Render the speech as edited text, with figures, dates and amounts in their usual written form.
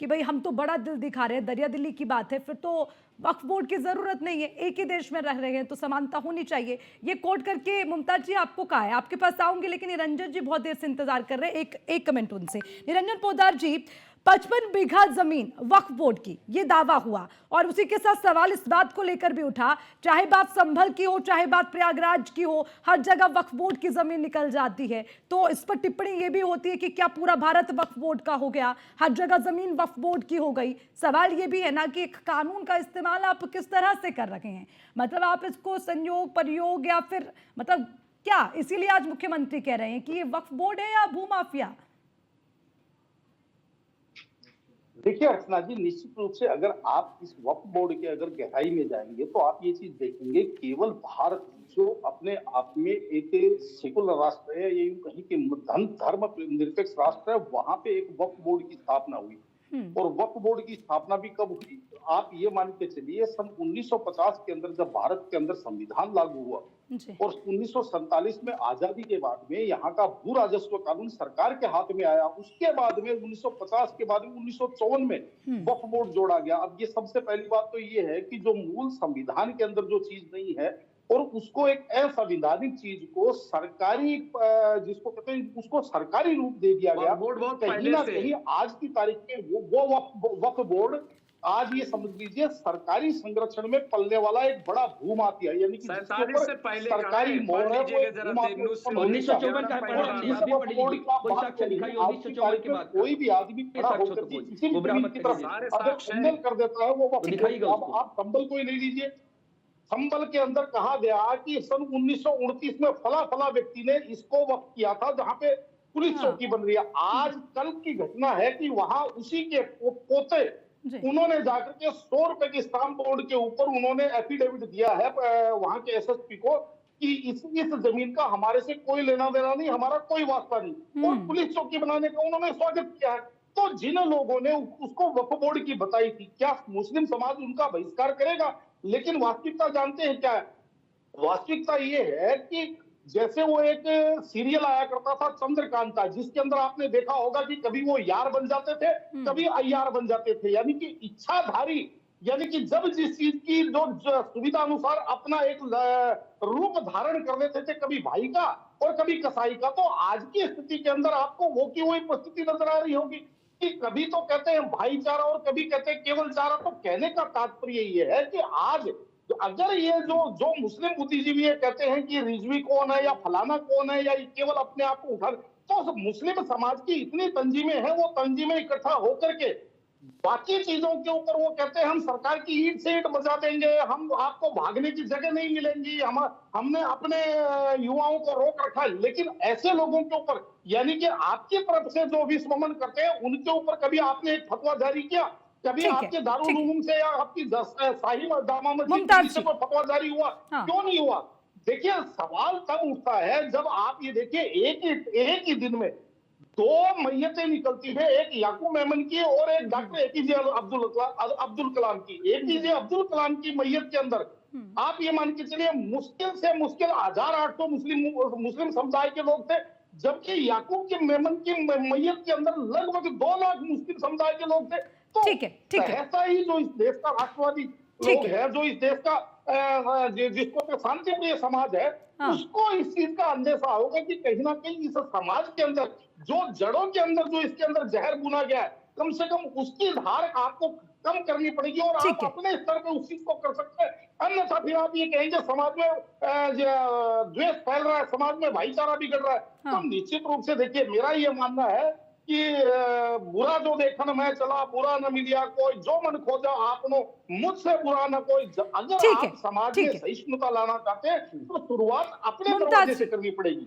कि भाई हम तो बड़ा दिल दिखा रहे हैं, दरिया दिली की बात है, फिर तो वक्फ बोर्ड की जरूरत नहीं है, एक ही देश में रह रहे हैं तो समानता होनी चाहिए। ये कोट करके मुमताज जी आपको कहा है, आपके पास आऊंगी, लेकिन निरंजन जी बहुत देर से इंतजार कर रहे हैं, एक कमेंट उनसे। निरंजन पोद्दार जी, 55 बीघा जमीन वक्फ बोर्ड की, ये दावा हुआ, और उसी के साथ सवाल इस बात को लेकर भी उठा, चाहे बात संभल की हो, चाहे बात प्रयागराज की हो, हर जगह वक्फ बोर्ड की जमीन निकल जाती है। तो इस पर टिप्पणी ये भी होती है कि क्या पूरा भारत वक्फ बोर्ड का हो गया, हर जगह जमीन वक्फ बोर्ड की हो गई। सवाल ये भी है ना कि एक कानून का इस्तेमाल आप किस तरह से कर रहे हैं, मतलब आप इसको संयोग प्रयोग या फिर मतलब क्या, इसीलिए आज मुख्यमंत्री कह रहे हैं कि ये वक्फ बोर्ड है या भूमाफिया। देखिए अर्चना जी, निश्चित रूप से अगर आप इस वक्फ बोर्ड के अगर गहराई में जाएंगे तो आप ये चीज देखेंगे, केवल भारत जो अपने आप में एक सेकुलर राष्ट्र है, ये यूं कहीं कि धर्म निरपेक्ष राष्ट्र है, वहां पे एक वक्फ बोर्ड की स्थापना हुई। और वक्फ बोर्ड की स्थापना भी कब हुई, आप ये मान के चलिए सन 1950 के अंदर, जब भारत के अंदर संविधान लागू हुआ और 1947 में आजादी के बाद में यहाँ का भू राजस्व कानून सरकार के हाथ में आया। उसके बाद में 1950 के बाद में 1954 में वक्फ बोर्ड जोड़ा गया। अब ये सबसे पहली बात तो ये है कि जो मूल संविधान के अंदर जो चीज नहीं है और उसको एक असंवैधानिक चीज को सरकारी, जिसको कहते हैं, उसको सरकारी रूप दे दिया गया। कहीं ना कहीं आज की तारीख में वो वक्फ बोर्ड आज ये समझ लीजिए सरकारी संरक्षण में पलने वाला एक बड़ा भूमाफिया, यानी कि सरकारी मोहर है, कोई भी आदमी खड़ा होकर किसी भी जमीन की तरफ अगर संबल कर देता है वो वक्फ बोर्ड। अब आप संबल को ही नहीं लीजिए, संबल के अंदर कहा गया कि सन 1929 में फला फला व्यक्ति ने इसको वक्फ किया था, जहां पे पुलिस चौकी बन रही है। आज कल की घटना है कि वहां उसी के पोते उन्होंने जाकर के 100 रुपए की स्टाम्प बोर्ड के ऊपर उन्होंने एफिडेविट दिया है वहां के एसएसपी को कि इस जमीन का हमारे से कोई लेना देना नहीं, हमारा कोई वास्ता नहीं, और पुलिस चौकी बनाने का उन्होंने स्वागत किया है। तो जिन लोगों ने उसको वक्फ बोर्ड की बताई थी, क्या मुस्लिम समाज उनका बहिष्कार करेगा? लेकिन वास्तविकता जानते हैं क्या है? वास्तविकता ये है कि जैसे वो एक सीरियल आया करता था चंद्रकांता, जिसके अंदर आपने देखा होगा कि कभी वो यार बन जाते थे, कभी अय्यार बन जाते थे, यानी कि इच्छाधारी, यानी कि जब जिस चीज की जो सुविधा अनुसार अपना एक रूप धारण कर लेते थे, कभी भाई का और कभी कसाई का। तो आज की स्थिति के अंदर आपको वो की वही परिस्थिति नजर आ रही होगी कि कभी तो कहते हैं भाईचारा और कभी कहते हैं केवल चारा। तो कहने का तात्पर्य ये है कि आज तो अगर ये जो मुस्लिम बुद्धिजीवी है कहते हैं कि रिजवी कौन है या फलाना कौन है या केवल अपने आप को उठा, तो मुस्लिम समाज की इतनी तंजीमें हैं, वो तंजीमें इकट्ठा होकर के बाकी चीजों के ऊपर वो कहते हैं हम सरकार की ईंट से ईंट बजा देंगे, हम आपको भागने की जगह नहीं मिलेंगी, हमने अपने युवाओं को रोक रखा है। लेकिन ऐसे लोगों के ऊपर, यानी कि आपकी तरफ से जो विस्मरण करते हैं उनके ऊपर कभी आपने एक फतवा जारी किया? कभी आपके दारुल उलूम से या आपकी शाही दामा मस्जिद से कोई फतवा जारी हुआ? क्यों नहीं हुआ? देखिए सवाल तब उठता है जब आप ये देखिए एक ही दिन में 2 मैयतें निकलती है, एक याकूब मेमन की और एक डॉक्टर एपीजे अब्दुल कलाम की। एपीजे अब्दुल कलाम की मैयत के अंदर आप ये मान के चलिए मुश्किल से मुश्किल 1800 मुस्लिम समुदाय के लोग थे, जबकि याकूब के मेमन की मैयत के अंदर लगभग 2 लाख मुस्लिम समुदाय के लोग थे। तो ऐसा ही जो इस देश का राष्ट्रवादी लोग है, जो इस देश का जिसको शांति प्रिय समाज है, उसको इस चीज का अंदेशा होगा कि कहीं ना कहीं इस समाज के अंदर जो जड़ों के अंदर जो इसके अंदर जहर बुना गया है, कम से कम उसकी धार आपको कम करनी पड़ेगी और आप अपने स्तर पे उस चीज को कर सकते हैं। अन्यथा फिर आप ये कहेंगे समाज में द्वेष फैल रहा है, समाज में भाईचारा बिगड़ रहा है। तो निश्चित रूप से देखिए मेरा ये मानना है कि बुरा जो देखन मैं चला बुरा न मिलिया कोई, जो मन खोजा आपनो मुझसे बुरा न कोई। अगर आप समाज में सहिष्णुता लाना चाहते हैं तो शुरुआत अपने दरवाजे से करनी पड़ेगी।